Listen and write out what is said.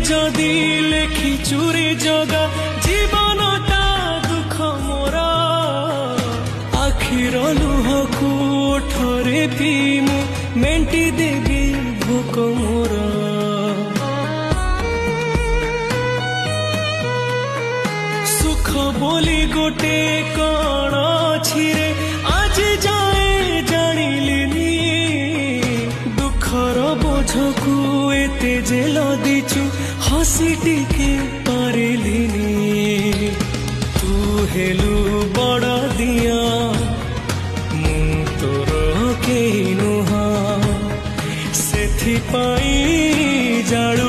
जदि लेखि चुरी जगा जीवनटा दुख मोर आखिर लुहकू ओठरे पीमु मेंटी देवी भोक मोर सुख बोली गोटे कण अछि रे आज जाए जानिलिनी दुखर बोझकू एते जे लदिचु हसी टिके पारिलिनी तू हेलु बड़ दिया मु तोर केहि नुहा सेथिपाई जाळु